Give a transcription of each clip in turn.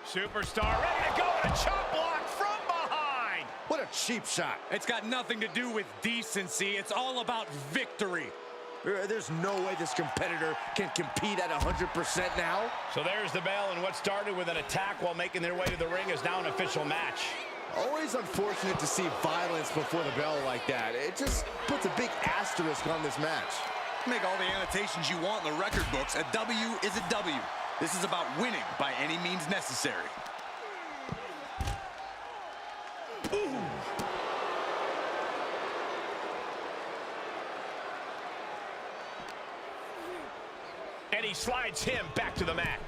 Superstar ready to go, and a chop block from behind. What a cheap shot. It's got nothing to do with decency. It's all about victory. There's no way this competitor can compete at 100% now. So there's the bell, and what started with an attack while making their way to the ring is now an official match. Always unfortunate to see violence before the bell like that. It just puts a big asterisk on this match. Make all the annotations you want in the record books. A W is a W. This is about winning by any means necessary. Ooh. And he slides him back to the mat.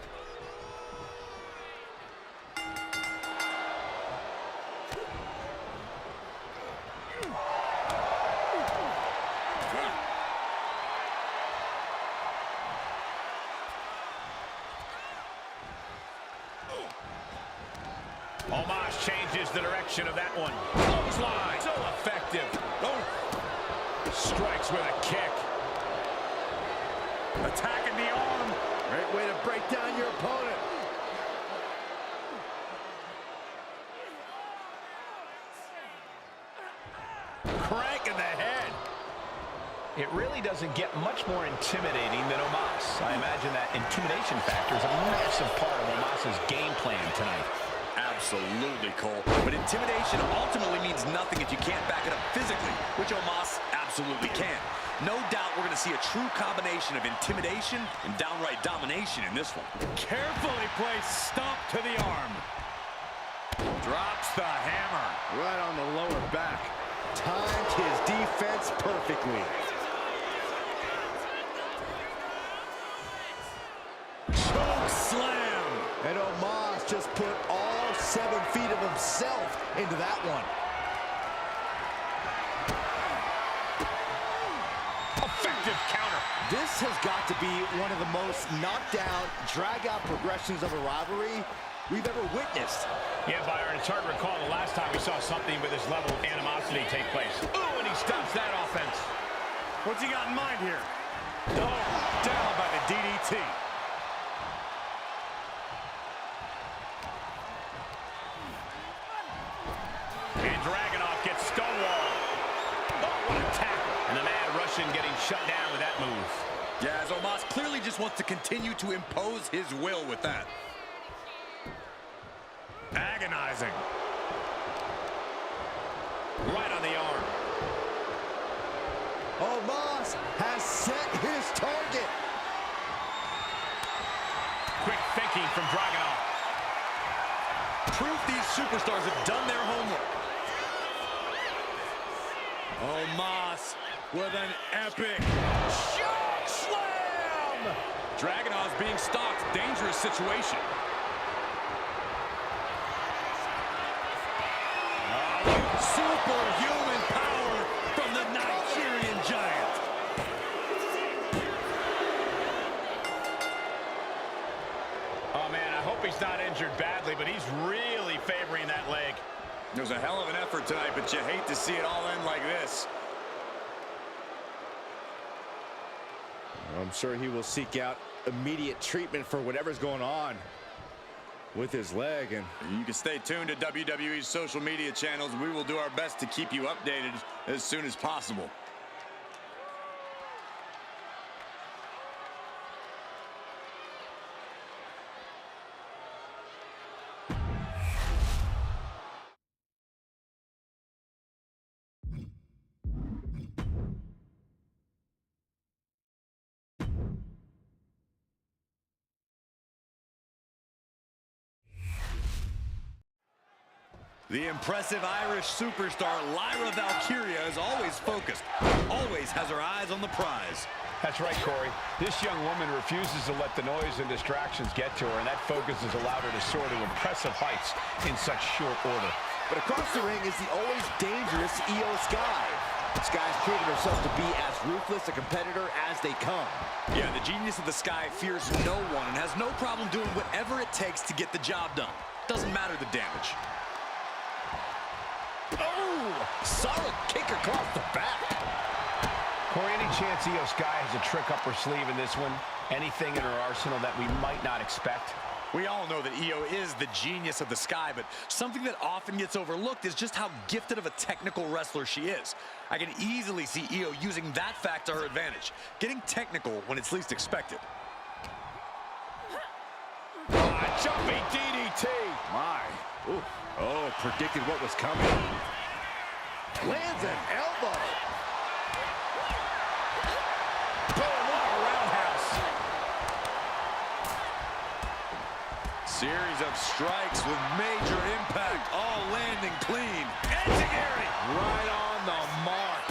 Omos changes the direction of that one. Clothesline, so effective. Oh. Strikes with a kick. Attacking the arm. Great way to break down your opponent. Crank in the head. It really doesn't get much more intimidating than Omos. I imagine that intimidation factor is a massive part of Omos's game plan tonight. Absolutely, Cole. But intimidation ultimately means nothing if you can't back it up physically, which Omos absolutely can. No doubt we're going to see a true combination of intimidation and downright domination in this one. Carefully placed stomp to the arm. Drops the hammer. Right on the lower back. Timed his defense perfectly. Choke slam. And Omos just put all 7 feet of himself into that one. Effective counter. This has got to be one of the most knockdown, drag-out progressions of a rivalry we've ever witnessed. Yeah, Byron, it's hard to recall the last time we saw something with this level of animosity take place. Ooh, and he stops that offense. What's he got in mind here? Oh, down by the DDT. And Dragunov gets stonewalled. Oh, what a tackle. And the Mad Russian getting shut down with that move. Yeah, as Omos clearly just wants to continue to impose his will with that. Agonizing. Right on the arm. Omos has set his target. Quick thinking from Dragunov. Proof these superstars have done their homework. Omos with an epic Choke slam! Dragunov's being stalked. Dangerous situation. Superhuman power from the Nigerian Giant. Oh, man, I hope he's not injured badly, but he's really favoring that leg. It was a hell of an effort tonight, but you hate to see it all end like this. I'm sure he will seek out immediate treatment for whatever's going on with his leg. And you can stay tuned to WWE's social media channels. We will do our best to keep you updated as soon as possible. The impressive Irish superstar Lyra Valkyria is always focused, always has her eyes on the prize. That's right, Corey. This young woman refuses to let the noise and distractions get to her, and that focus has allowed her to soar to impressive heights in such short order. But across the ring is the always dangerous Io Sky. Sky's proven herself to be as ruthless a competitor as they come. Yeah, the genius of the Sky fears no one and has no problem doing whatever it takes to get the job done. Doesn't matter the damage. Oh, solid kick across the back. Corey, any chance Io Sky has a trick up her sleeve in this one? Anything in her arsenal that we might not expect? We all know that Io is the genius of the Sky, but something that often gets overlooked is just how gifted of a technical wrestler she is. I can easily see Io using that fact to her advantage, getting technical when it's least expected. Jumping DDT. My. Ooh. Oh, predicted what was coming. Lands an elbow. Boom, what a roundhouse. Series of strikes with major impact, all landing clean. Enziguri Right on the mark.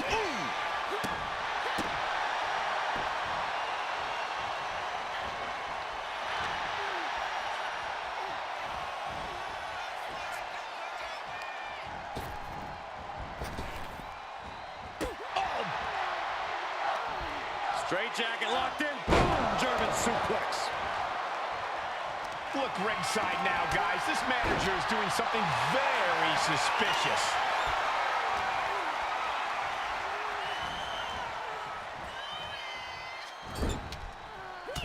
Straight jacket locked in. Boom, German suplex. Look ringside now, guys. This manager is doing something very suspicious.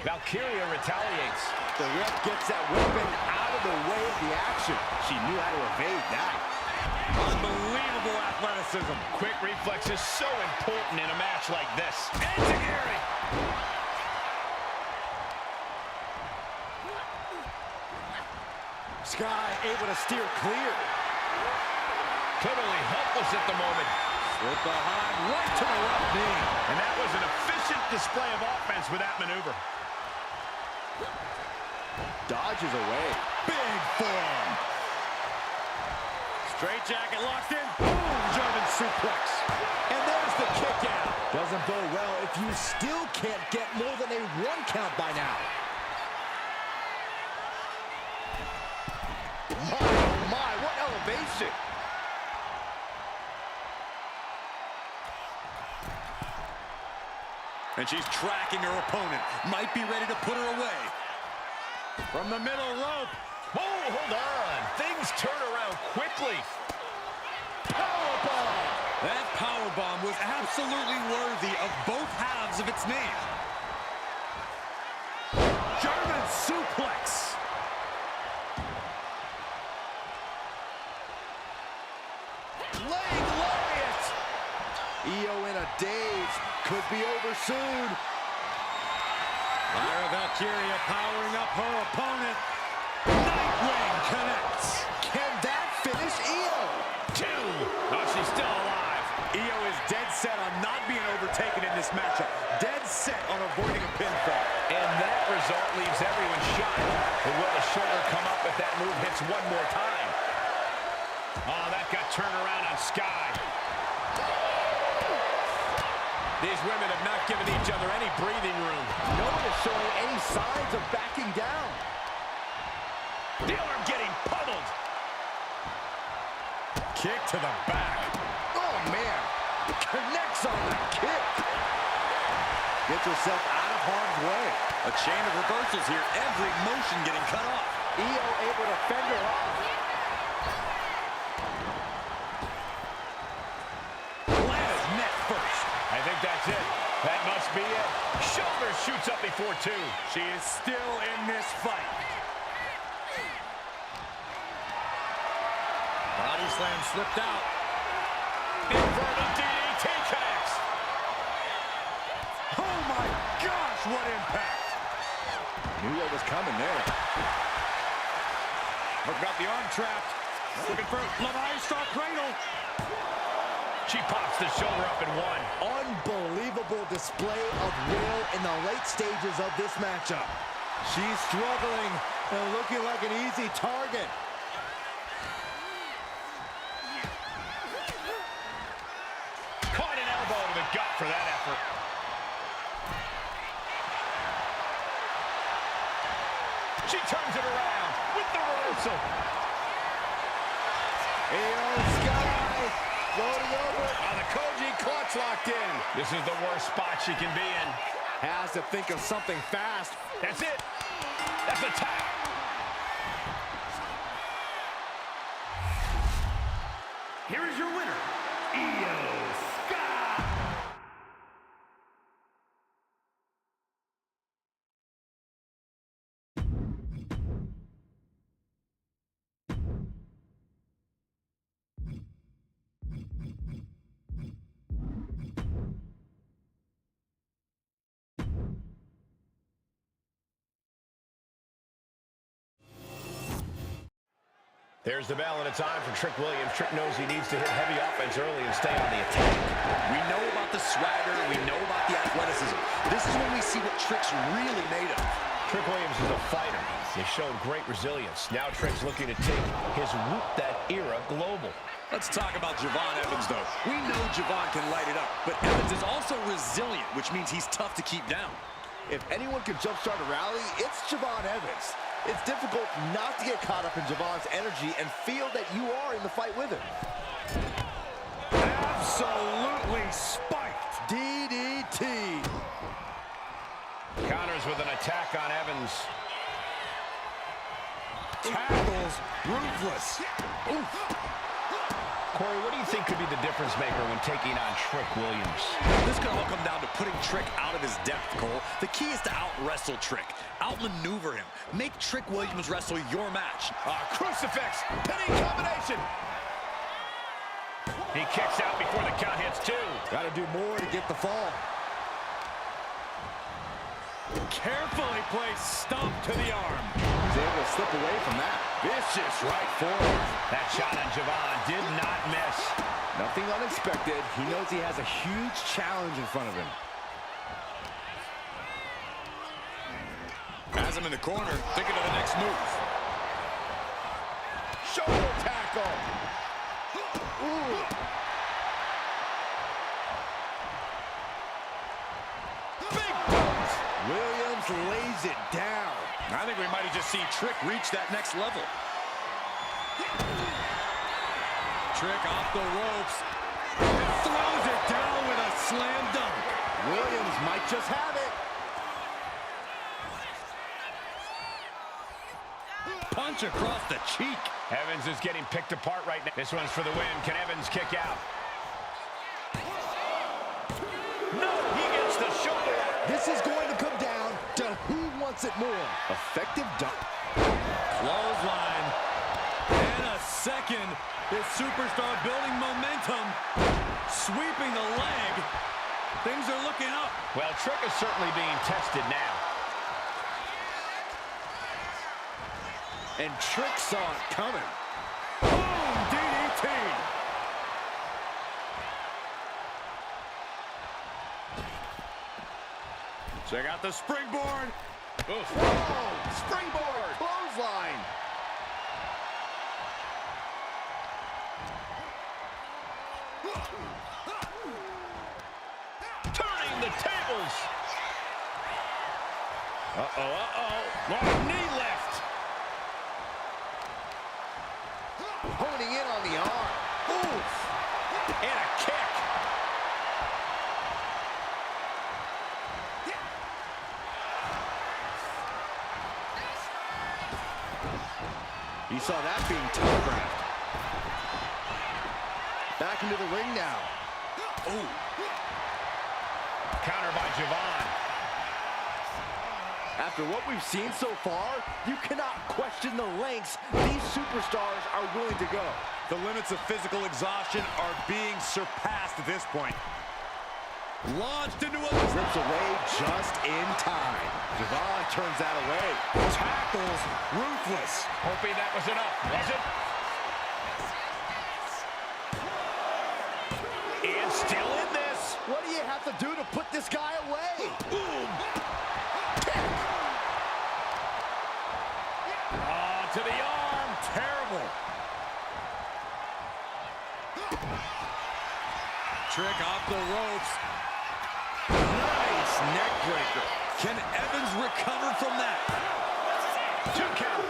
Valkyria retaliates. The ref gets that weapon out of the way of the action. She knew how to evade that. Unbelievable athleticism. Quick reflex is so important in a match like this. Enziguri. Sky able to steer clear. Totally helpless at the moment. Slip behind, right to the left knee. And that was an efficient display of offense with that maneuver. Dodges away. Big form. Straight jacket locked in. Boom, German suplex. And there's the kick out. Doesn't bode well if you still can't get more than a 1 count by now. My, oh my, what elevation. And she's tracking her opponent. Might be ready to put her away. From the middle rope. Oh, hold on. Things turn around quickly. Powerbomb. That powerbomb was absolutely worthy of both halves of its name. German suplex. Leg lariat. Io in a daze. Could be over soon. Lyra Valkyria powering up her opponent. Nightwing connects. Can that finish Io? 2. Oh, she's still alive. Io is dead set on not being overtaken in this matchup. Dead set on avoiding a pinfall. And that result leaves everyone shocked. But will the shoulder come up if that move hits one more time? Oh, that got turned around on Sky. These women have not given each other any breathing room. No one is showing any signs of backing down. The arm getting pummeled. Kick to the back. Oh, man. Connects on the kick. Get yourself out of harm's way. A chain of reversals here. Every motion getting cut off. Io able to fend her off. Lands net first. I think that's it. That must be it. Shoulder shoots up before 2. She is still in this fight. Body slam slipped out. Inverted DDT connects. Oh my gosh, what impact. Knew what was coming there. Hook got the arm trapped. Looking for Levi Star cradle. She pops the shoulder up in 1. Unbelievable display of will in the late stages of this matchup. She's struggling and looking like an easy target. Caught an elbow to the gut for that effort. She turns it around with the reversal. Io Sky floating over. The Koji clutch locked in. This is the worst spot she can be in. Has to think of something fast. That's it. That's a tap. Here is your winner, Io Sky. There's the bell, and it's on for Trick Williams. Trick knows he needs to hit heavy offense early and stay on the attack. We know about the swagger. We know about the athleticism. This is when we see what Trick's really made of. Trick Williams is a fighter. He showed great resilience. Now Trick's looking to take his Whoop That era global. Let's talk about Javon Evans, though. We know Javon can light it up, but Evans is also resilient, which means he's tough to keep down. If anyone can jumpstart a rally, it's Javon Evans. It's difficult not to get caught up in Javon's energy and feel that you are in the fight with him. Absolutely spiked. DDT. Counters with an attack on Evans. Tackles ruthless. Oof. Corey, what do you think could be the difference maker when taking on Trick Williams? This could all come down to putting Trick out of his depth, Cole. The key is to out-wrestle Trick, out-maneuver him. Make Trick Williams wrestle your match. Crucifix, pinning combination. He kicks out before the count hits two. Got to do more to get the fall. Carefully placed stomp to the arm. He's able to slip away from that. Vicious right forward. That shot on Javon did not miss. Nothing unexpected. He knows he has a huge challenge in front of him. Has him in the corner, thinking of the next move. Shoulder tackle. Ooh. Big bones. Williams lays it down. I think we might have just seen Trick reach that next level. Trick off the ropes. Throws it down with a slam dunk. Williams might just have it. Punch across the cheek. Evans is getting picked apart right now. This one's for the win. Can Evans kick out? No, he gets the shoulder. This is going to come down to who wants it more. Effective dunk. Clothesline. And a second. This superstar building momentum. Sweeping the leg. Things are looking up. Well, Trick is certainly being tested now. And Trick saw it coming. Boom, DDT. Check out the springboard. Whoa! Springboard! Clothesline! Turning the tables. Uh-oh. Long knee lift. Honing in on the arm. Oof! And a kick. He saw that being telegraphed. Back into the ring now. Ooh. Counter by Javon. After what we've seen so far, you cannot question the lengths these superstars are willing to go. The limits of physical exhaustion are being surpassed at this point. Launched into a... Rips away just in time. Javon turns that away. Tackles ruthless. Hoping that was enough, was it? And still in this. What do you have to do to put this guy away? Boom. To the arm. Terrible. Trick off the ropes. Nice neck breaker. Can Evans recover from that? 2 count.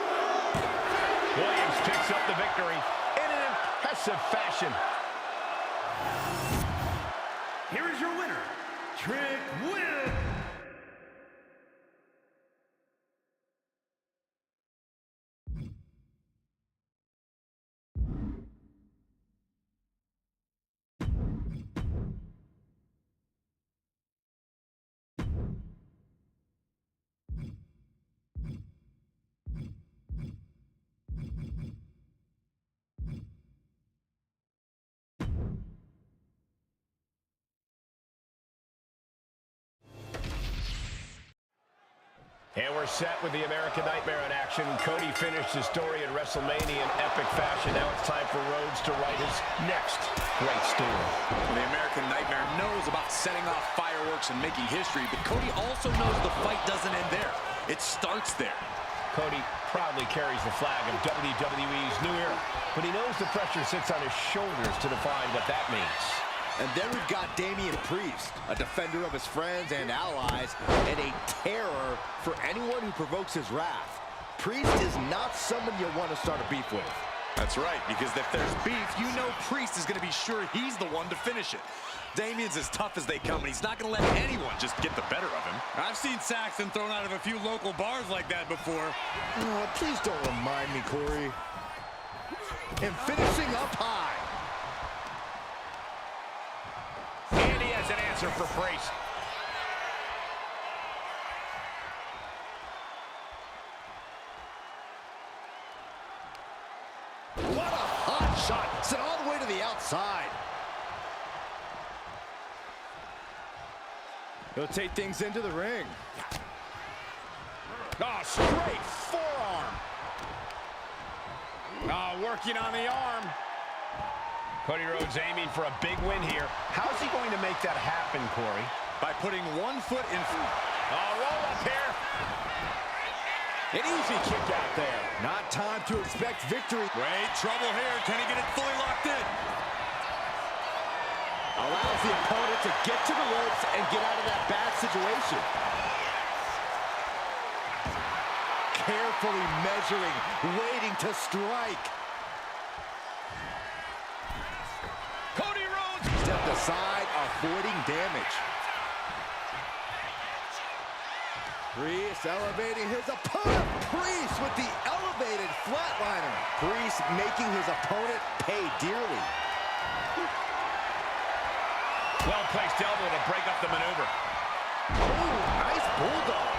Williams picks up the victory in an impressive fashion. Here is your winner, Trick Williams. And we're set with the American Nightmare in action. Cody finished his story at WrestleMania in epic fashion. Now it's time for Rhodes to write his next great story. The American Nightmare knows about setting off fireworks and making history, but Cody also knows the fight doesn't end there. It starts there. Cody proudly carries the flag of WWE's new era, but he knows the pressure sits on his shoulders to define what that means. And then we've got Damian Priest, a defender of his friends and allies, and a terror for anyone who provokes his wrath. Priest is not someone you want to start a beef with. That's right, because if there's beef, you know Priest is going to be sure he's the one to finish it. Damian's as tough as they come, and he's not going to let anyone just get the better of him. I've seen Saxton thrown out of a few local bars like that before. Oh, please don't remind me, Corey. And finishing up high. And he has an answer for Priest. What a hot shot. Sent all the way to the outside. He'll take things into the ring. Oh, straight forearm. Oh, working on the arm. Cody Rhodes aiming for a big win here. How's he going to make that happen, Corey? By putting one foot in front. Oh, roll up here. An easy kick out there. Not time to expect victory. Great trouble here. Can he get it fully locked in? Allows the opponent to get to the ropes and get out of that bad situation. Carefully measuring, waiting to strike. Cody Rhodes Stepped aside, avoiding damage. Priest elevating his opponent. Priest with the elevated flatliner. Priest making his opponent pay dearly. well-placed elbow to break up the maneuver. Oh, nice bulldog.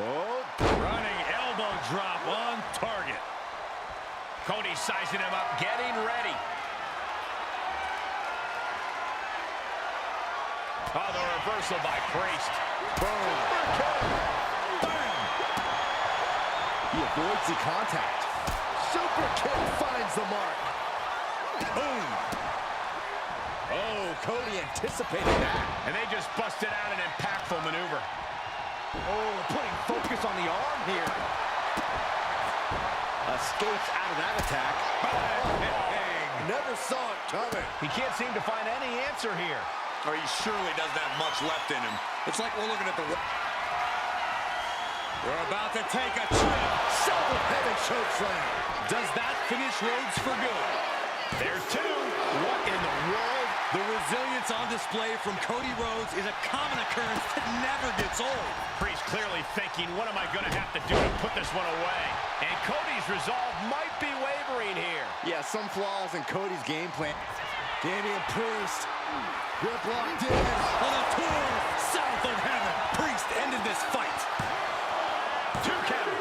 Oh, running elbow drop on target. Cody sizing him up, getting ready. Oh, the reversal by Priest. boom. Bam. He avoids the contact. Super kick finds the mark. Boom. Oh, Cody anticipated that. And they just busted out an impactful maneuver. Oh, putting focus on the arm here. Escapes out of that attack. Bang. Never saw it coming. He can't seem to find any answer here. Or he surely doesn't have much left in him. It's like we're looking at the... We're about to take a trip. Heaven chokeslam. Does that finish Rhodes for good? There's two. What in the world? The resilience on display from Cody Rhodes is a common occurrence that never gets old. Priest clearly thinking, what am I going to have to do to put this one away? And Cody's resolve might be wavering here. Yeah, some flaws in Cody's game plan. Damian Priest. Grip locked in. On a tour south of heaven, Priest ended this fight. 2 count.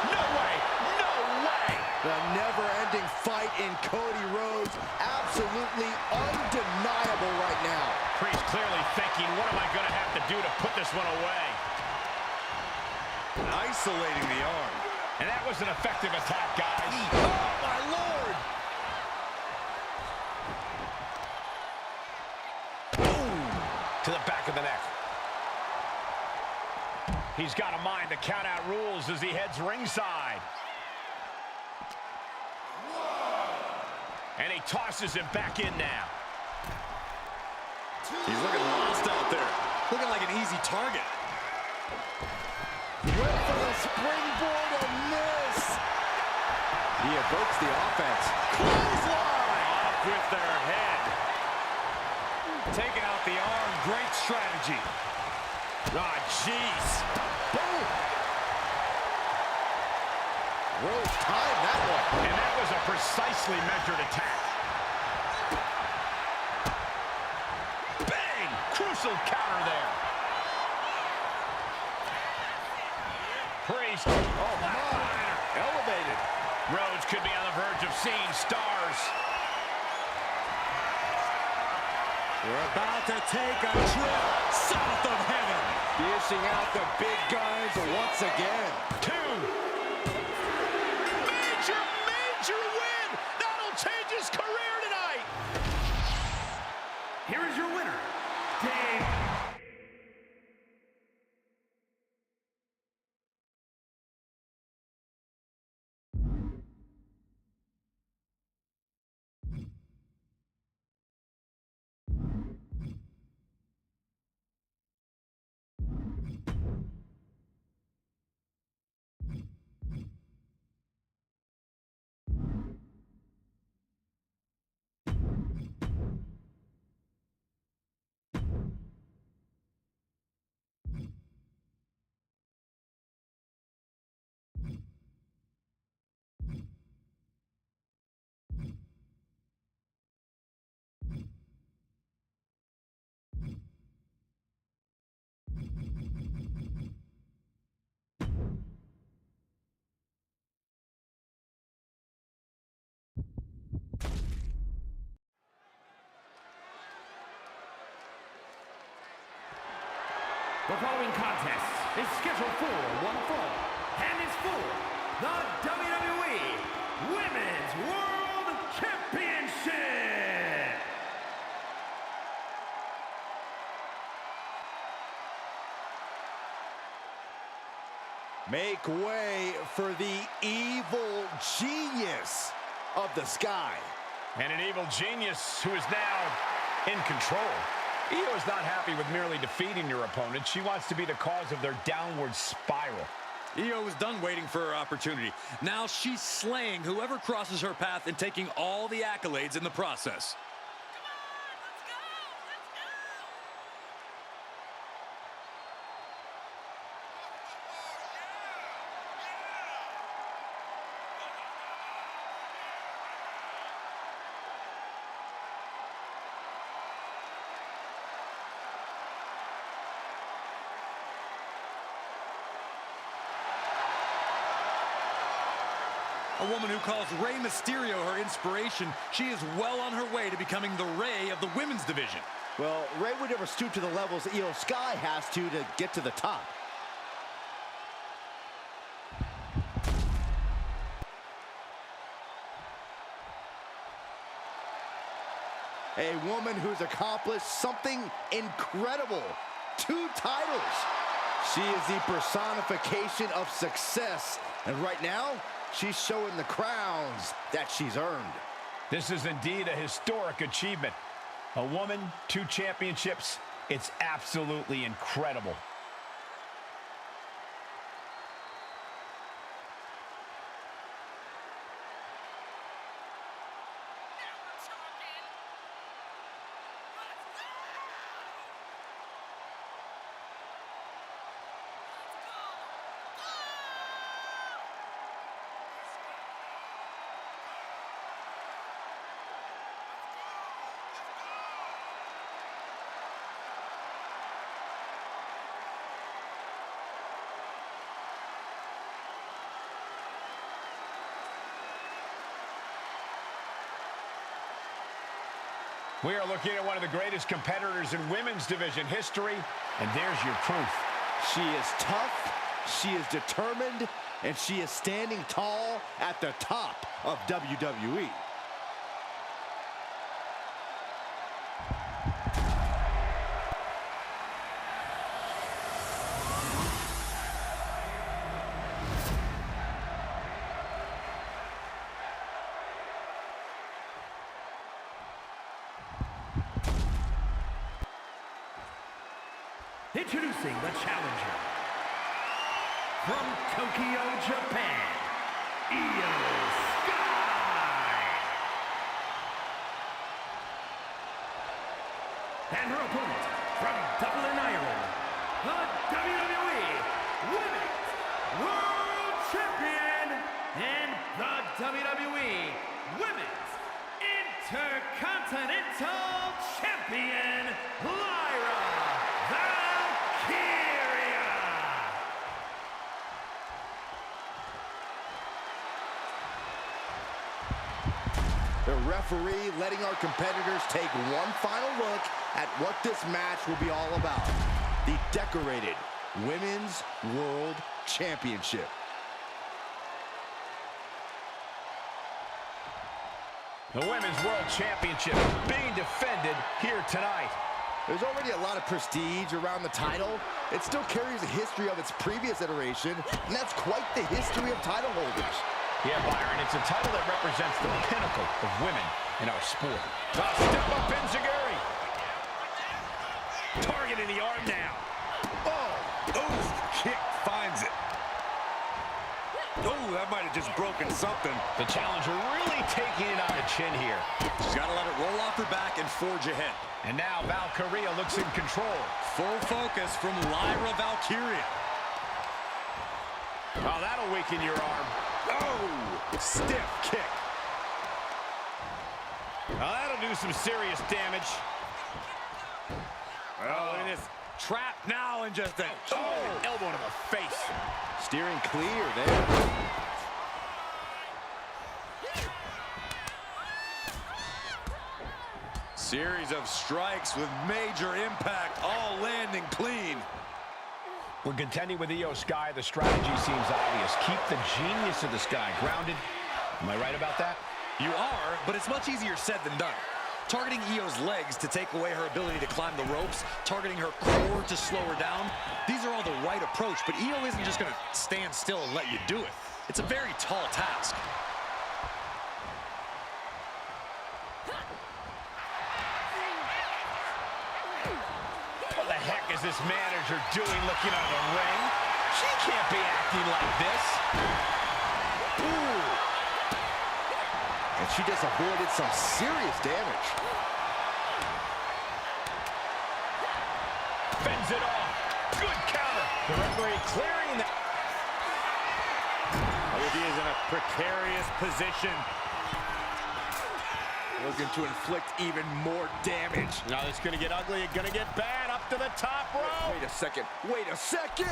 No way. No way. The never-ending fight in Cody Rhodes. Absolutely undeniable right now. Priest clearly thinking, what am I going to have to do to put this one away? Isolating the arm. And that was an effective attack, guys. Oh, my Lord. To the back of the neck. He's got a mind to count out rules as he heads ringside. And he tosses him back in now. He's looking lost out there. Looking like an easy target. Went for the springboard and miss. He evokes the offense. Clothesline. Off with their head. Taking out the arm. Great strategy. Ah, jeez. Boom. Rhodes timed that one. And that was a precisely measured attack. Bang! Crucial counter there. Priest. Oh, my. Elevated. Rhodes could be on the verge of seeing stars. We're about to take a trip south of heaven. Dishing out the big guns once again. 2. Major win! That'll change his career tonight! Here is your winner, Dave. The following contest is scheduled for one fall and is for the WWE Women's World Championship. Make way for the evil genius of the sky. And an evil genius who is now in control. Io is not happy with merely defeating your opponent. She wants to be the cause of their downward spiral. Io was done waiting for her opportunity. Now she's slaying whoever crosses her path and taking all the accolades in the process. A woman who calls Rey Mysterio her inspiration, she is well on her way to becoming the Rey of the women's division. Well, Rey would never stoop to the levels Io Sky has to get to the top. A woman who's accomplished something incredible. 2 titles. She is the personification of success. And right now, she's showing the crowns that she's earned. This is indeed a historic achievement. A woman, 2 championships. It's absolutely incredible. We are looking at one of the greatest competitors in women's division history, and there's your proof. She is tough, she is determined, and she is standing tall at the top of WWE. Introducing the challenger from Tokyo, Japan, Io Sky. And her opponent from Dublin, Ireland, the WWE Women's World Champion and the WWE Women's Intercontinental Champion, Lyra Valkyria. The referee letting our competitors take one final look at what this match will be all about. The decorated Women's World Championship. The Women's World Championship being defended here tonight. There's already a lot of prestige around the title. It still carries a history of its previous iteration, and that's quite the history of title holders. Yeah, Byron, it's a title that represents the pinnacle of women in our sport. Step up enziguri. Targeting the arm now. Kick finds it. Oh, that might have just broken something. The challenger really taking it on the chin here. She's got to let it roll off her back and forge ahead. And now Valkyria looks in control. Full focus from Lyra Valkyria. Oh, that'll weaken your arm. Oh, stiff kick. Oh, that'll do some serious damage. Oh, look at this. Trap now and just a Elbow to the face. Steering clear there. Series of strikes with major impact, all landing clean. When contending with Io Sky, the strategy seems obvious. Keep the genius of the Sky grounded. Am I right about that? You are, but it's much easier said than done. Targeting Io's legs to take away her ability to climb the ropes, targeting her core to slow her down. These are all the right approach, but Io isn't just going to stand still and let you do it. It's a very tall task. What the heck is this manager doing looking on the ring? She can't be acting like this. Ooh. And she just avoided some serious damage. Fends it off. Good counter. The referee clearing that. He is in a precarious position. Looking to inflict even more damage. Now it's going to get ugly. It's going to get bad. Up to the top rope. Wait a second. Wait a second.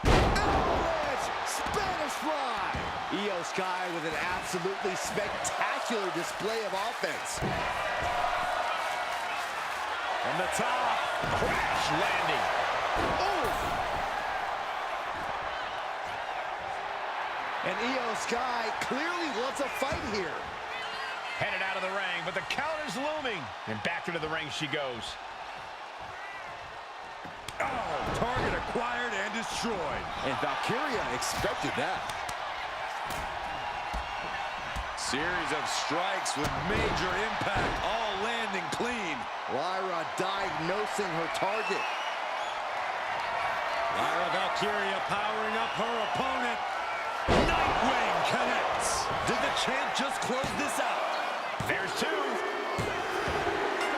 Avalanche Spanish Fly. Io Sky with an absolutely spectacular display of offense. From the top. Crash landing. Oh! And Io Sky clearly wants a fight here. Headed out of the ring, but the counter's looming. And back into the ring she goes. Oh, target acquired and destroyed. And Valkyria expected that. Series of strikes with major impact, all landing clean. Lyra diagnosing her target. Lyra Valkyria powering up her opponent. Nightwing connects. Did the champ just close this out? There's two.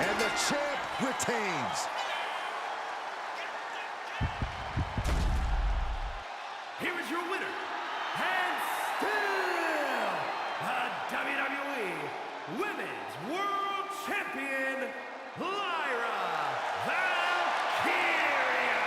And the champ retains. Here is your winner, and still the WWE Women's World Champion, Lyra Valkyria.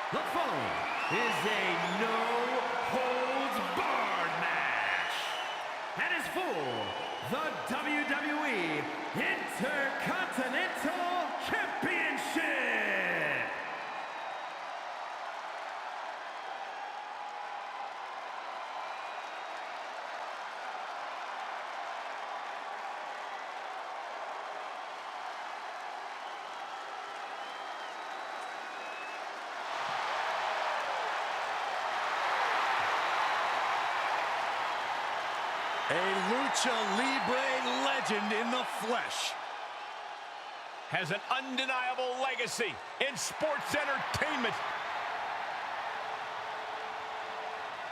The following is a no-holds-barred match and is for the WWE Intercontinental Championship. A Lucha Libre legend in the flesh. Has an undeniable legacy in sports entertainment.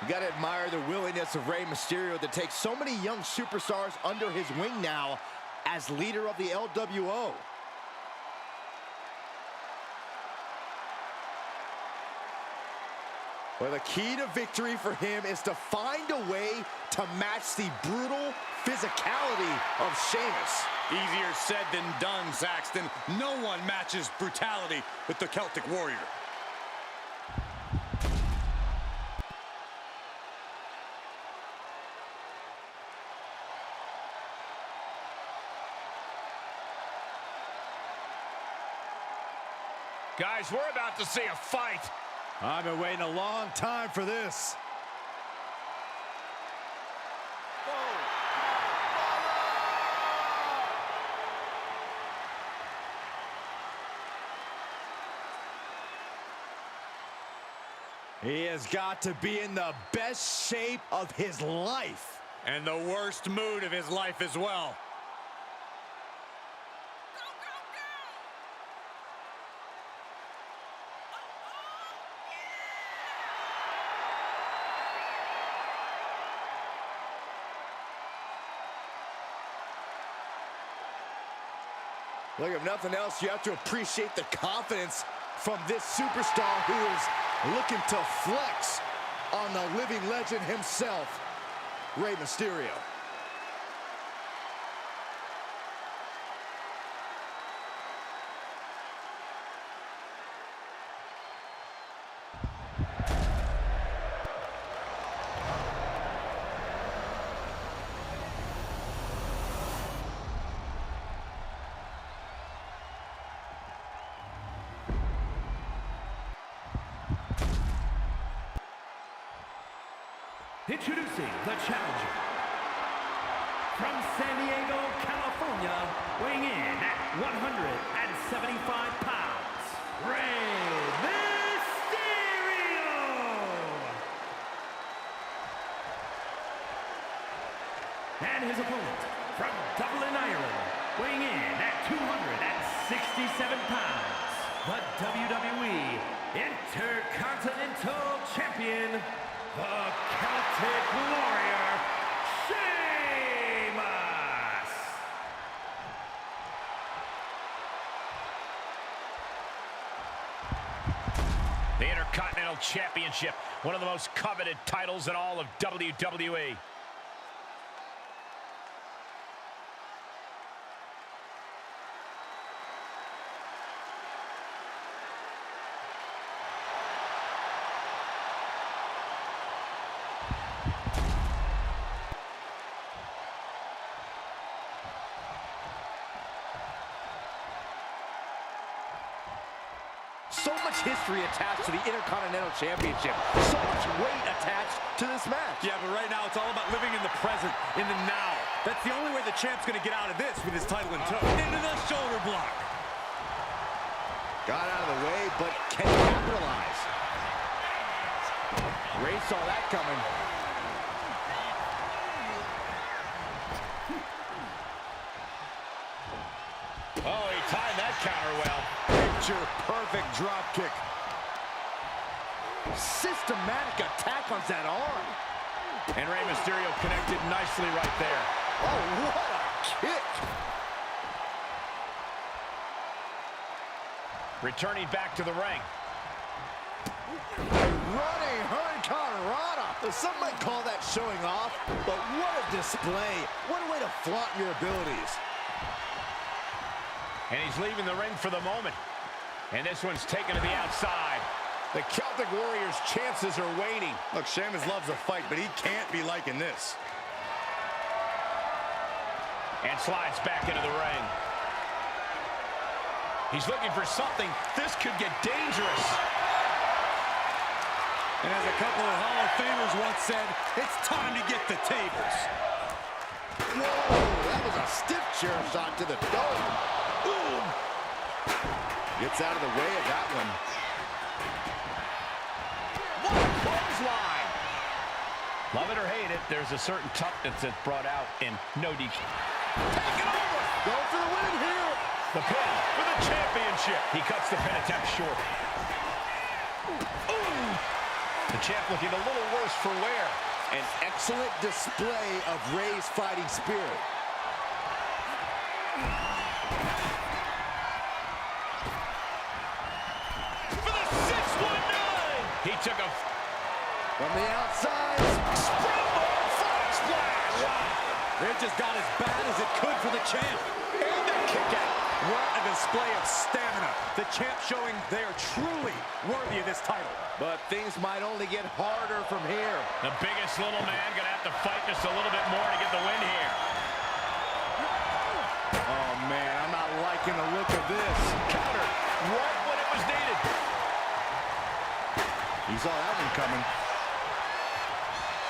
You gotta admire the willingness of Rey Mysterio to take so many young superstars under his wing now as leader of the LWO. Well, the key to victory for him is to find a way to match the brutal physicality of Sheamus. Easier said than done, Saxton. No one matches brutality with the Celtic Warrior. Guys, we're about to see a fight. I've been waiting a long time for this. He has got to be in the best shape of his life. And the worst mood of his life as well. Look, if nothing else, you have to appreciate the confidence from this superstar who is looking to flex on the living legend himself, Rey Mysterio. Introducing the challenger. From San Diego, California, weighing in at 175 pounds, Rey Mysterio! And his opponent, from Dublin, Ireland, weighing in at 267 pounds, the WWE Intercontinental Champion, the Celtic Warrior, Sheamus! The Intercontinental Championship, one of the most coveted titles in all of WWE. So much history attached to the Intercontinental Championship. So much weight attached to this match. Yeah, but right now it's all about living in the present, in the now. That's the only way the champ's gonna get out of this with his title in tow. Into the shoulder block. Got out of the way, but can he capitalize? Rey saw that coming. Oh, he timed that counter well. Perfect drop kick. Systematic attack on that arm. And Rey Mysterio connected nicely right there. Oh, what a kick. Returning back to the ring. Running Hurricane Rana. Some might call that showing off, but what a display. What a way to flaunt your abilities. And he's leaving the ring for the moment. And this one's taken to the outside. The Celtic Warriors' chances are waning. Look, Sheamus loves a fight, but he can't be liking this. And slides back into the ring. He's looking for something. This could get dangerous. And as a couple of Hall of Famers once said, it's time to get the tables. Whoa, that was a stiff chair shot to the dome. Boom. Gets out of the way of that one. What a clothesline! Love it or hate it, there's a certain toughness that's brought out in no DQ. Take it over! Go for the win here! The pin for the championship. He cuts the pin attempt short. Ooh. The champ looking a little worse for wear. An excellent display of Rey's fighting spirit. For the 619! He took a From the outside. Springboard frog splash. Wow. It just got as bad as it could for the champ. And the kick out. What a display of stamina. The champ showing they are truly worthy of this title. But things might only get harder from here. The biggest little man gonna have to fight just a little bit more to get the win here. Oh, man, I'm not liking the look of this. Counter right when it was needed. You saw that one coming.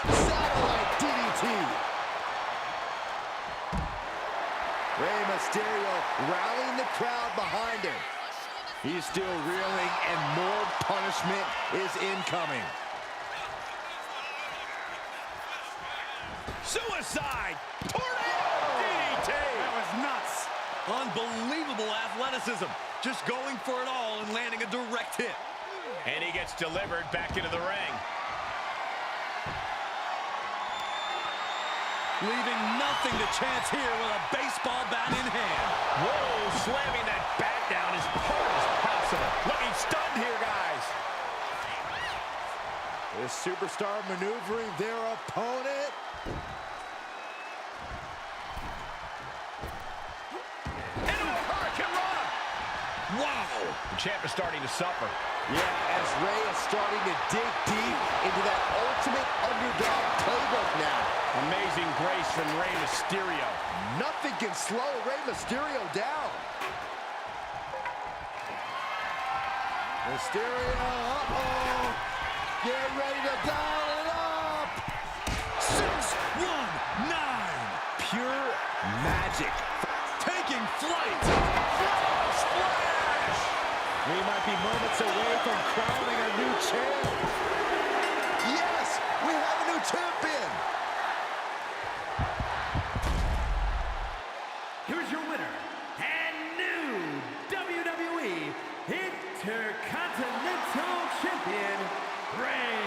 Satellite DDT. Rey Mysterio rallying the crowd behind him. He's still reeling, and more punishment is incoming. Suicide. Tornado DDT. That was nuts. Unbelievable athleticism. Just going for it all and landing a direct hit. And he gets delivered back into the ring. Leaving nothing to chance here with a baseball bat in hand. Whoa, slamming that bat down as hard as possible. Looking stunned here, guys. This superstar maneuvering their opponent. Into a hurricane run. Wow. The champ is starting to suffer. Yeah, as Rey is starting to dig deep into that ultimate underdog playbook now. Amazing grace from Rey Mysterio. Nothing can slow Rey Mysterio down. Mysterio, uh-oh. Get ready to dial it up. 619. Pure magic. Taking flight. Splash! We might be moments away from crowning a new champ. Yes, we have a new champion. Here's your winner and new WWE Intercontinental Champion, Rey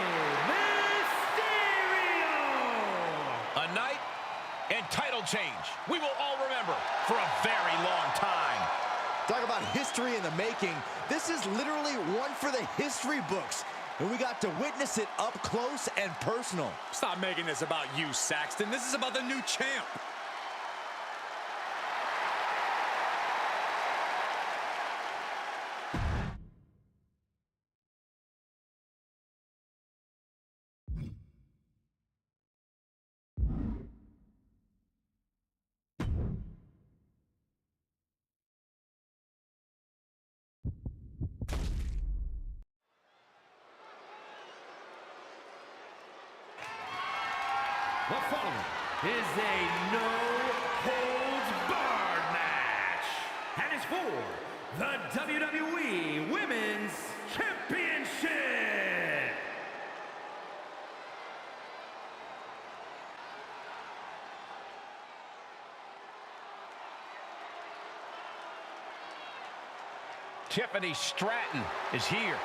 Mysterio. A night and title change we will all remember for a very long time. Talk about history in the making. This is literally one for the history books. And we got to witness it up close and personal. Stop making this about you, Saxton. This is about the new champ. The following is a no-holds-barred match, and it's for the WWE Women's Championship. Tiffany Stratton is here.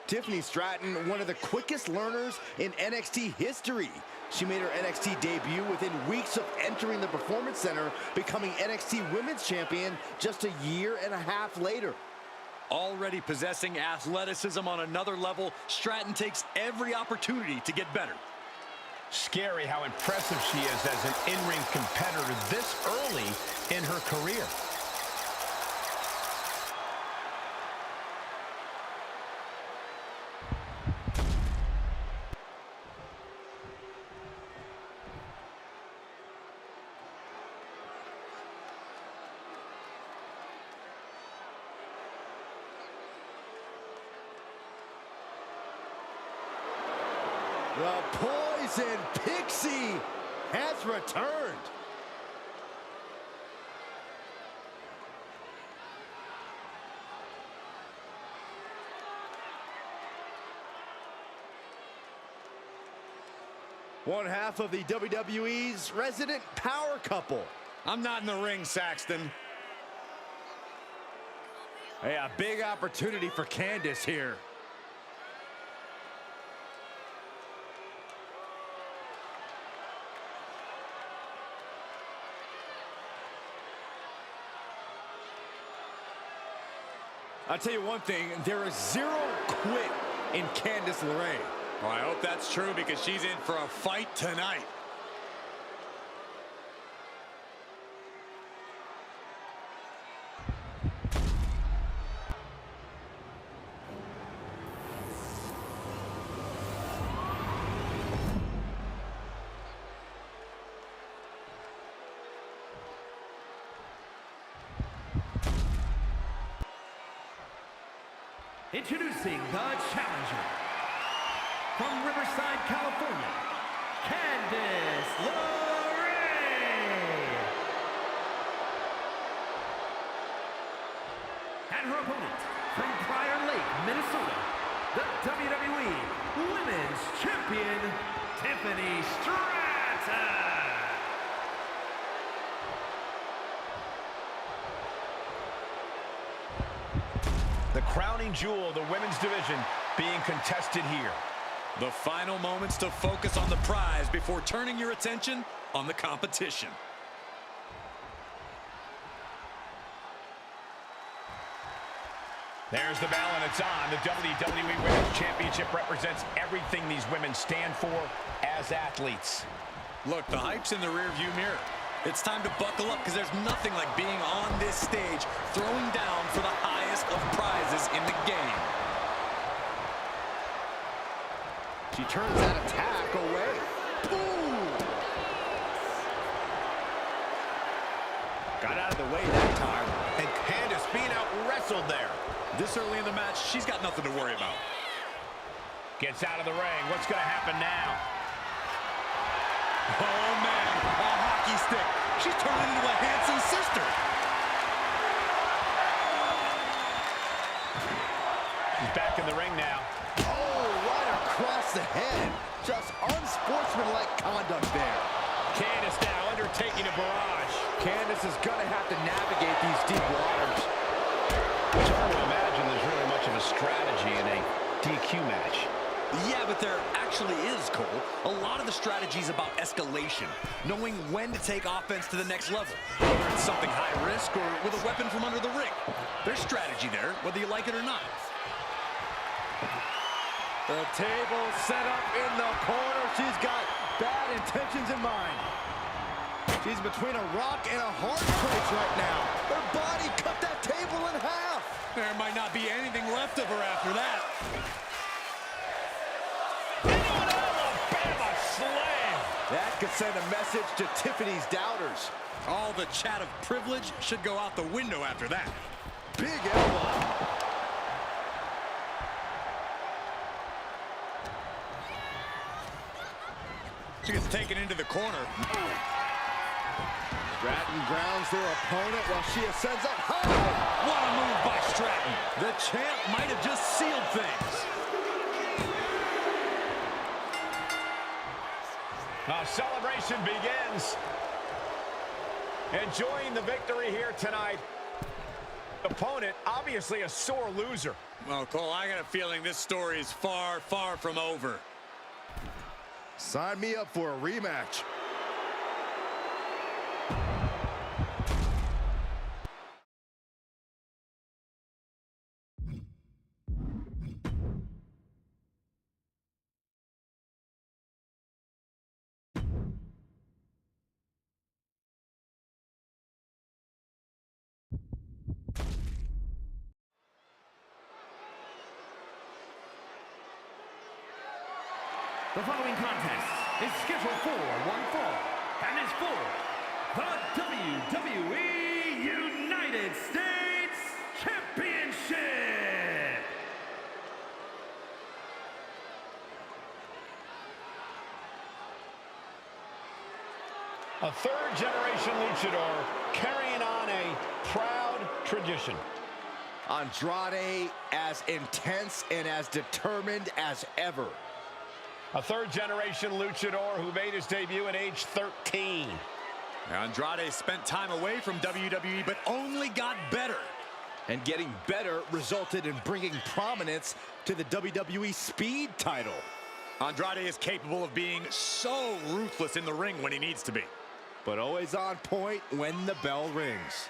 Tiffany Stratton, one of the quickest learners in NXT history. She made her NXT debut within weeks of entering the Performance Center, becoming NXT Women's Champion just a year and a half later. Already possessing athleticism on another level, Stratton takes every opportunity to get better. Scary how impressive she is as an in-ring competitor this early in her career. The Poison Pixie has returned. One half of the WWE's resident power couple. I'm not in the ring, Saxton. Hey, a big opportunity for Candice here. I'll tell you one thing, there is zero quit in Candice LeRae. Well, I hope that's true because she's in for a fight tonight. Introducing the challenger from Riverside, California, Candice LeRae. And her opponent from Prior Lake, Minnesota, the WWE Women's Champion, Tiffany Stratton. The crowning jewel of the women's division being contested here. The final moments to focus on the prize before turning your attention on the competition. There's the bell, and it's on. The WWE Women's Championship represents everything these women stand for as athletes. Look, the hype's in the rearview mirror. It's time to buckle up because there's nothing like being on this stage, throwing down for the highest of prizes in the game. She turns that attack away. Boom! Got out of the way that time. And Candice being out-wrestled there. This early in the match, she's got nothing to worry about. Gets out of the ring. What's going to happen now? Oh, man, a hockey stick. She's turning into a handsome sister. She's back in the ring now. Oh, right across the head. Just unsportsmanlike conduct there. Candice now undertaking a barrage. Candice is going to have to navigate these deep waters. It's hard to imagine there's really much of a strategy in a DQ match. Yeah, but there actually is, Cole. A lot of the strategy is about escalation, knowing when to take offense to the next level, whether it's something high risk or with a weapon from under the ring. There's strategy there, whether you like it or not. The table set up in the corner. She's got bad intentions in mind. She's between a rock and a hard place right now. Her body cut that table in half. There might not be anything left of her after that. That could send a message to Tiffany's doubters. All the chat of privilege should go out the window after that. Big elbow. She gets taken into the corner. Stratton grounds their opponent while she ascends up high. What a move by Stratton. The champ might have just sealed things. Now celebration begins. Enjoying the victory here tonight. Opponent, obviously a sore loser. Well, Cole, I got a feeling this story is far, far from over. Sign me up for a rematch. The following contest is scheduled for one fall and is for the WWE United States Championship. A third-generation luchador carrying on a proud tradition. Andrade as intense and as determined as ever. A third-generation luchador who made his debut at age 13. Andrade spent time away from WWE, but only got better. And getting better resulted in bringing prominence to the WWE Speed title. Andrade is capable of being so ruthless in the ring when he needs to be. But always on point when the bell rings.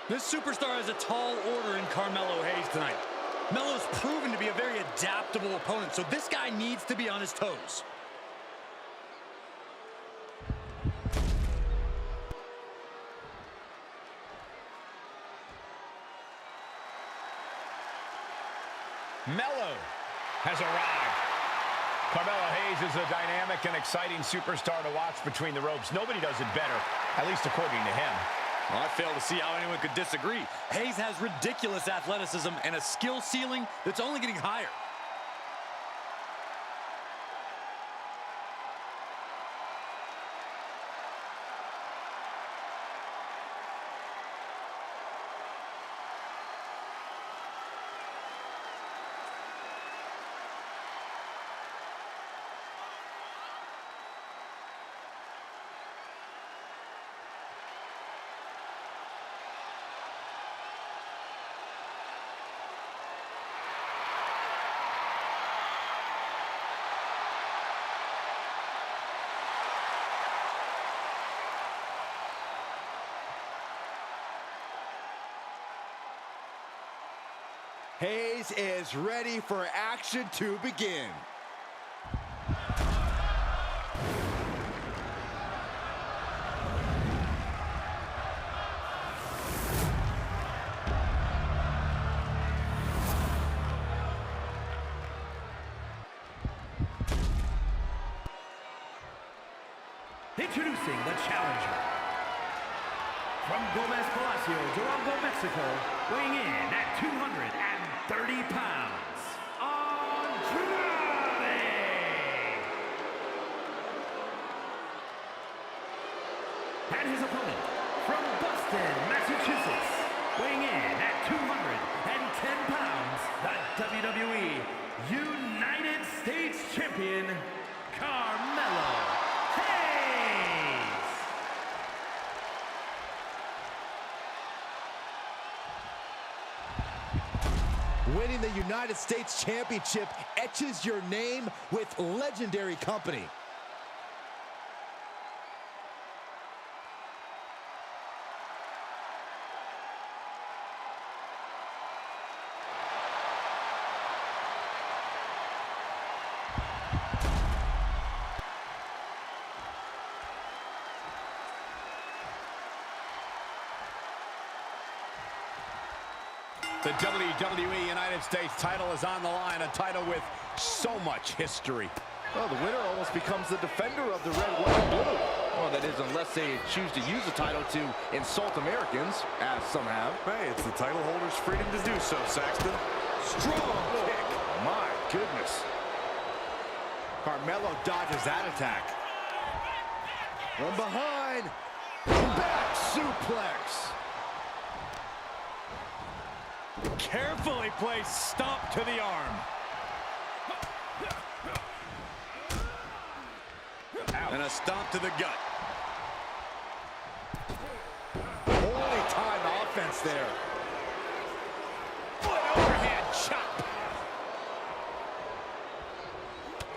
This superstar has a tall order in Carmelo Hayes tonight. Melo's proven to be a very adaptable opponent, so this guy needs to be on his toes. Melo has arrived. Carmelo Hayes is a dynamic and exciting superstar to watch between the ropes. Nobody does it better, at least according to him. Well, I fail to see how anyone could disagree. Hayes has ridiculous athleticism and a skill ceiling that's only getting higher. Hayes is ready for action to begin. Introducing the challenger. From Gomez Palacio, Durango, Mexico, weighing in at 230 pounds, Andrade! And his opponent, from Boston, Massachusetts, weighing in at 210 pounds, the WWE United States Champion, Carmelo Hayes! Winning the United States Championship etches your name with legendary company. The WWE United States title is on the line, a title with so much history. Well, the winner almost becomes the defender of the red, white, and blue. Well, that is unless they choose to use the title to insult Americans, as some have. Hey, it's the title holder's freedom to do so, Saxton. Strong kick. My goodness. Carmelo dodges that attack. From behind. Back suplex. Carefully placed stomp to the arm. And a stomp to the gut. Holy time offense there. An overhand chop.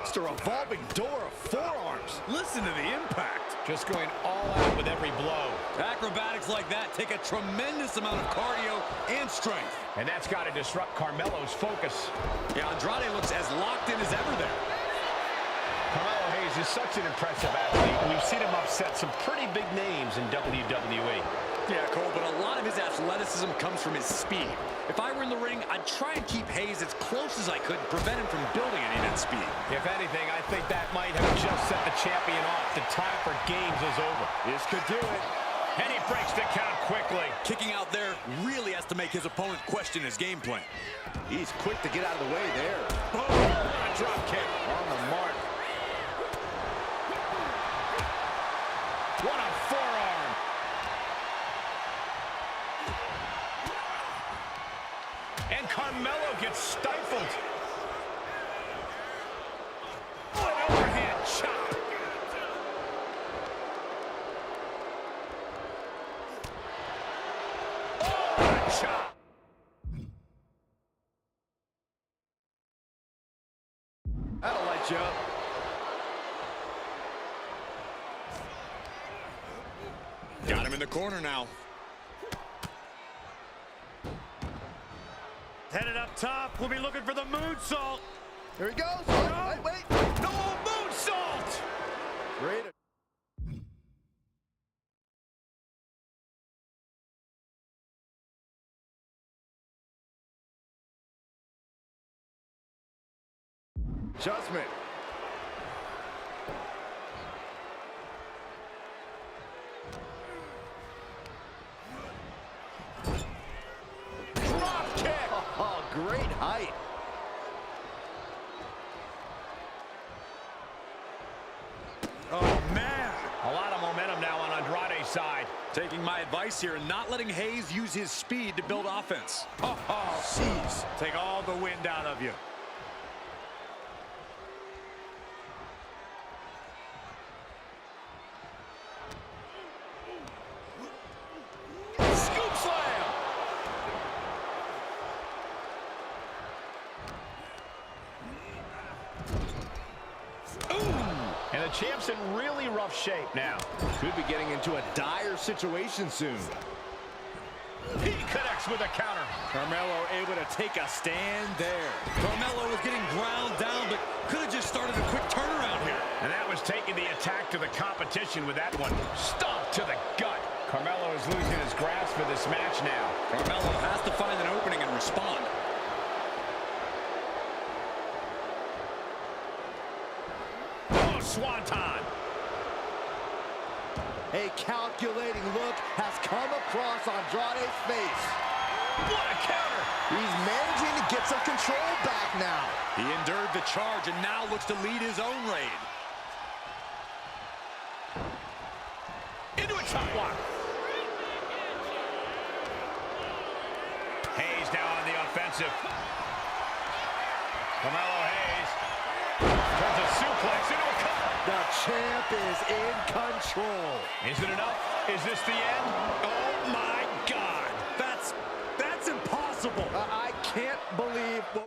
Just a revolving door of forearms. Listen to the impact. Just going all out with every blow. Acrobatics like that take a tremendous amount of cardio and strength. And that's got to disrupt Carmelo's focus. Yeah, Andrade looks as locked in as ever there. Carmelo Hayes is such an impressive athlete. We've seen him upset some pretty big names in WWE. Yeah, Cole, but a lot of his athleticism comes from his speed. If I were in the ring, I'd try and keep Hayes as close as I could, prevent him from building any of that speed. If anything, I think that might have just set the champion off. The time for games is over. This could do it. And he breaks the count quickly. Kicking out there really has to make his opponent question his game plan. He's quick to get out of the way there. Boom! A drop kick. On the mark. What a forearm. And Carmelo gets stifled. Oh, an overhand chop. Oh, a chop. That'll light you up. Got him in the corner now. Headed up top. We'll be looking for the moonsault. Here he goes. No. Wait. No moonsault. Great. Adjustment. Drop kick. Oh, great height. Oh, man. A lot of momentum now on Andrade's side. Taking my advice here and not letting Hayes use his speed to build offense. Oh, jeez. Take all the wind out of you. Scoop slam. And the champ's in really rough shape now. Could be getting into a dire situation soon. He connects with a counter. Carmelo able to take a stand there. Carmelo was getting ground down, but could have just started a quick turnaround here. And that was taking the attack to the competition with that one. Stomp to the gut. Carmelo is losing his grasp for this match now. Carmelo has to find an opening and respond. Oh, swanton. A calculating look has come across Andrade's face. What a counter. He's managing to get some control back now. He endured the charge and now looks to lead his own raid. Into a top block. Hayes now on the offensive. Carmelo Hayes turns a suplex into a cover. The champ is in control. Is it enough? Is this the end? Oh my God. That's impossible. I can't believe what...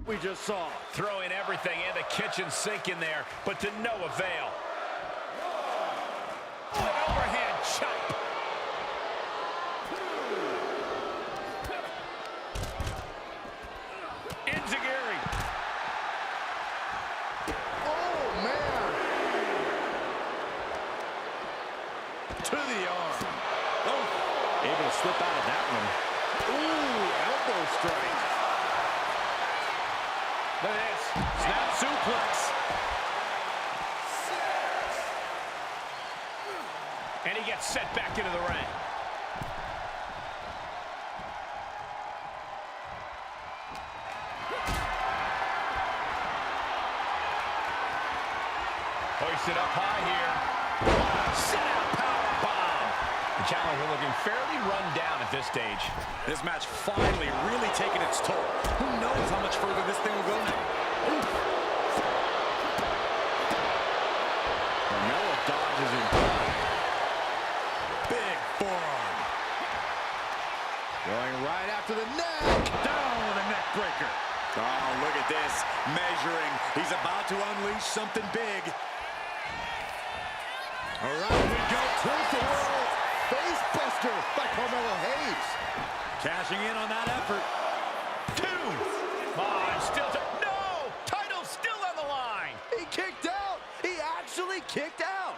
we just saw. Throwing everything in the kitchen sink in there, but to no avail. Oh, an overhand chop. Enziguri. Oh, man. To the arm. Oh, able to slip out of that one. Ooh, elbow strike. Look at this. Snap suplex. And he gets set back into the ring. Hoisted up high here. Set out power bomb. The challenger looking fairly run down at this stage. This match finally really taking its toll. Who knows how much further this thing will go now? Carmelo dodges in time. Big forearm. Going right after the neck. Down with a neck breaker. Oh, look at this. Measuring. He's about to unleash something big. Around we go. Tilt the world. Face buster by Carmelo Hayes. Cashing in on that effort. Two. Still no! Title's still on the line. He kicked out. He actually kicked out.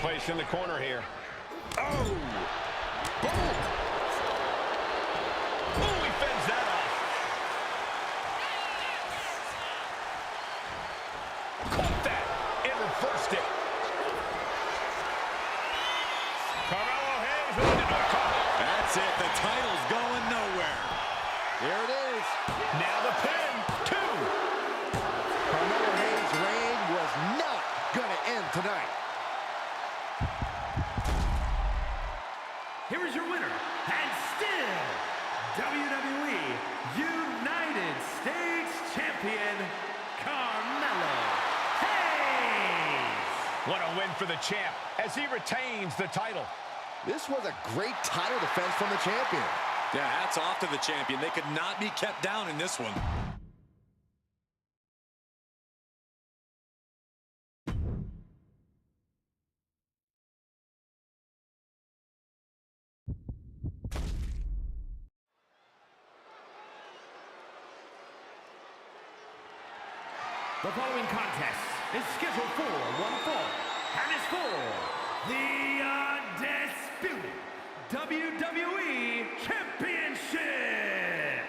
placed in the corner here. Oh! Boom! Oh, he fends that off. Caught that and reversed it. Carmelo Hayes with an uppercut. That's it. The title's going nowhere. Here it is. Now the pin. 2. Carmelo Hayes' reign was not going to end tonight. Here is your winner, and still WWE United States Champion, Carmelo Hayes. What a win for the champ as he retains the title. This was a great title defense from the champion. Yeah, hats off to the champion. They could not be kept down in this one. The following contest is scheduled for one fall and is for the undisputed WWE Championship.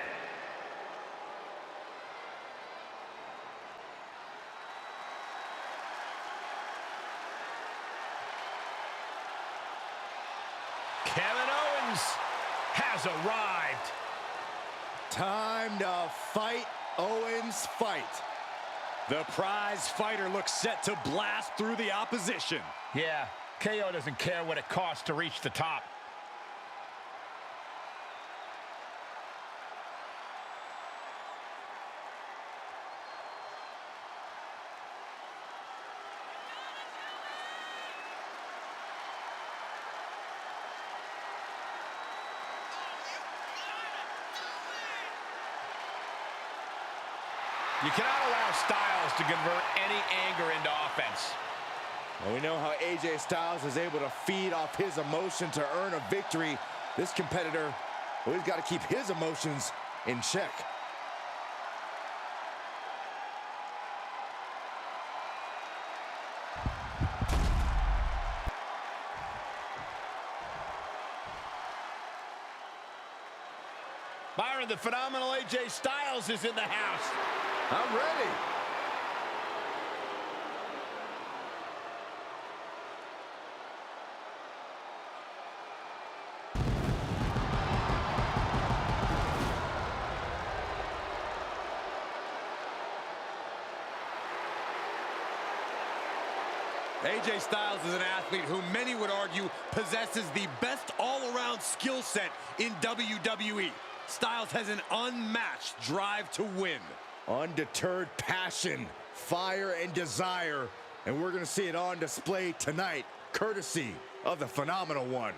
Kevin Owens has arrived. Time to fight, Owens, fight. The prize fighter looks set to blast through the opposition. Yeah, KO doesn't care what it costs to reach the top. You cannot allow Styles to convert any anger into offense. And we know how AJ Styles is able to feed off his emotion to earn a victory. This competitor, well, he's got to keep his emotions in check. Byron, the phenomenal AJ Styles is in the house. I'm ready. AJ Styles is an athlete who many would argue possesses the best all-around skill set in WWE. Styles has an unmatched drive to win. Undeterred passion, fire, and desire. And we're going to see it on display tonight, courtesy of the Phenomenal One.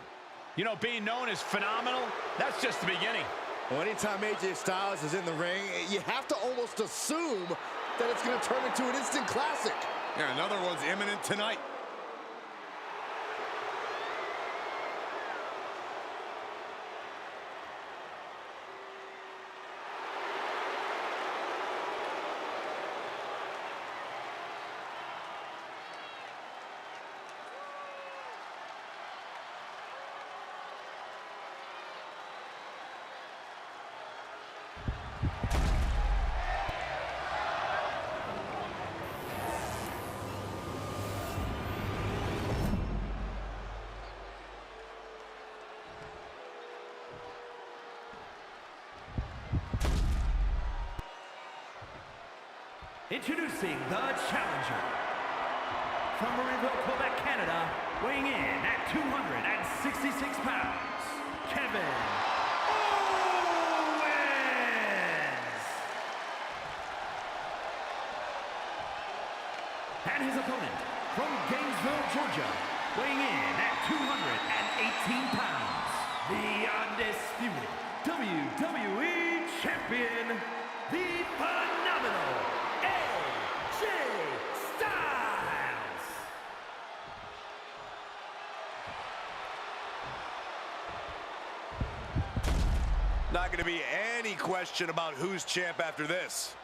You know, being known as phenomenal, that's just the beginning. Well, anytime AJ Styles is in the ring, you have to almost assume that it's going to turn into an instant classic. Yeah, another one's imminent tonight. Introducing the challenger. From Marieville, Quebec, Canada, weighing in at 266 pounds, Kevin Owens. And his opponent, from Gainesville, Georgia, weighing in at 218 pounds, the undisputed WWE Champion, the phenomenal AJ Styles. Not going to be any question about who's champ after this.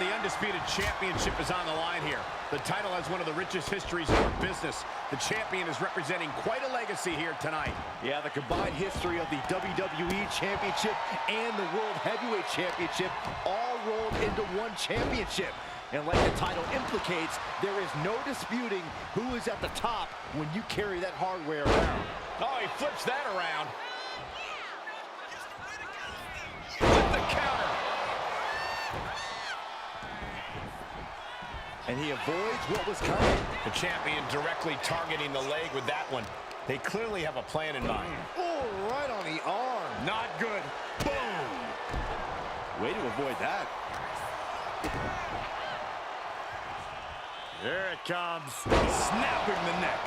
the Undisputed Championship is on the line here. The title has one of the richest histories in our business. The champion is representing quite a legacy here tonight. Yeah, the combined history of the WWE Championship and the World Heavyweight Championship all rolled into one championship. And like the title implicates, there is no disputing who is at the top when you carry that hardware around. Oh, he flips that around. With the counter. And he avoids what was coming. The champion directly targeting the leg with that one. They clearly have a plan in mind. Oh, right on the arm. Not good. Boom. Way to avoid that. Here it comes. Snapping the neck.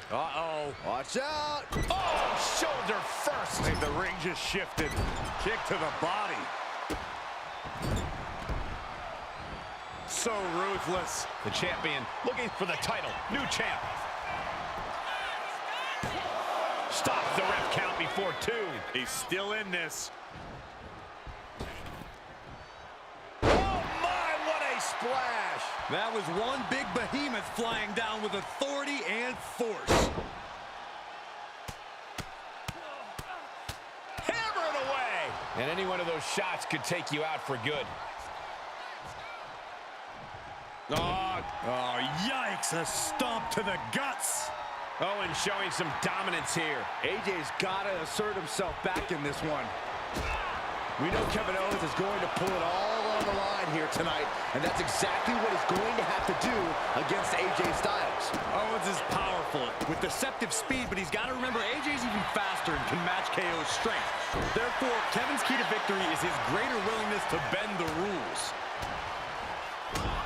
Uh-oh. Watch out. Oh, shoulder first. I think the ring just shifted. Kick to the body. So ruthless. The champion looking for the title. New champ. Stops the ref count before 2. He's still in this. Oh, my, what a splash. That was one big behemoth flying down with authority and force. Hammer it away. And any one of those shots could take you out for good. Oh, yikes. A stomp to the guts. Owen showing some dominance here. AJ's got to assert himself back in this one. We know Kevin Owens is going to pull it all on the line here tonight, and that's exactly what he's going to have to do against AJ Styles. Owens is powerful with deceptive speed, but he's got to remember AJ's even faster and can match KO's strength. Therefore, Kevin's key to victory is his greater willingness to bend the rules.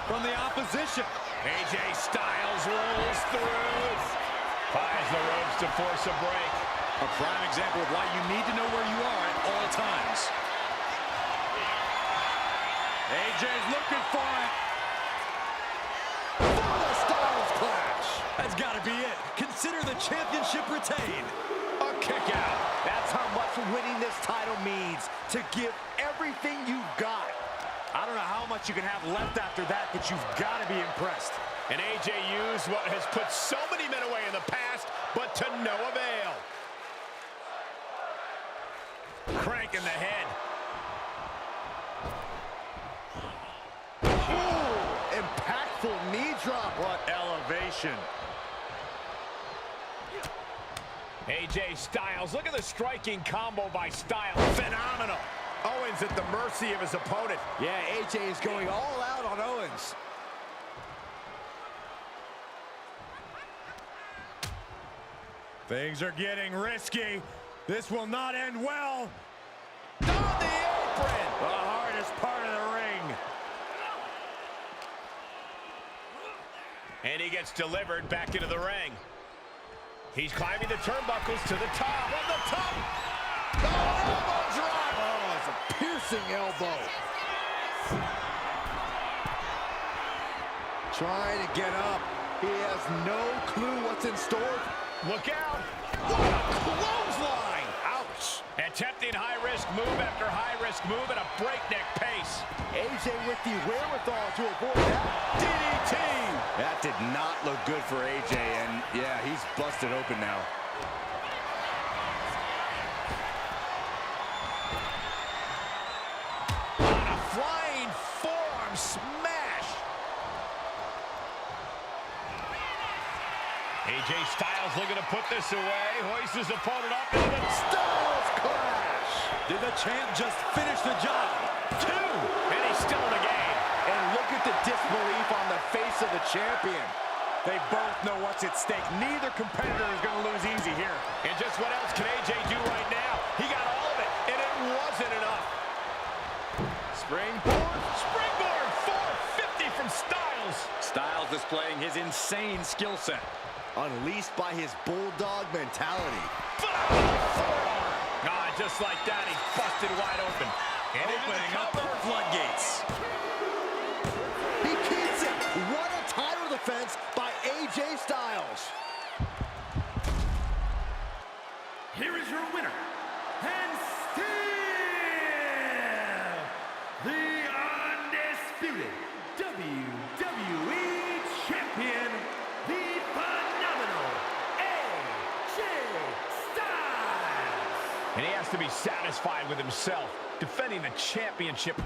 From the opposition, AJ Styles rolls through. Ties the ropes to force a break. a prime example of why you need to know where you are at all times. AJ's looking for it. For the Styles Clash. That's got to be it. Consider the championship retained. A kick out. That's how much winning this title means. To give everything you've got. I don't know how much you can have left after that, but you've got to be impressed. And AJ used what has put so many men away in the past, but to no avail. Crank in the head. Ooh, impactful knee drop. What elevation. AJ Styles, look at the striking combo by Styles. Phenomenal. Owens at the mercy of his opponent. Yeah, AJ is going all out on Owens. Things are getting risky. This will not end well. On the apron. The hardest part of the ring. And he gets delivered back into the ring. He's climbing the turnbuckles to the top. On the top. Oh, elbow drop. Oh, it's a piercing elbow. Trying to get up. He has no clue what's in store. Look out. What a clothesline. Ouch. Attempting high-risk move after high-risk move at a breakneck pace. AJ with the wherewithal to avoid that. DDT. That did not look good for AJ, and yeah, he's busted open now. On a flying forearm smash. AJ Styles looking to put this away. Hoists his opponent up into the Styles Clash. Did the champ just finish the job? 2, and he's still in the game. And look at the disbelief on the face of the champion. They both know what's at stake. Neither competitor is going to lose easy here. And just what else can AJ do right now? He got all of it, and it wasn't enough. Springboard. Springboard 450 from Styles. Styles displaying his insane skill set. Unleashed by his bulldog mentality. Ah, just like that, he's busted wide open. And Opening up the floodgates. He keeps it. What a title defense by AJ Styles. undisputed WWE Champion, the phenomenal AJ Styles. And he has to be satisfied with himself, defending the championship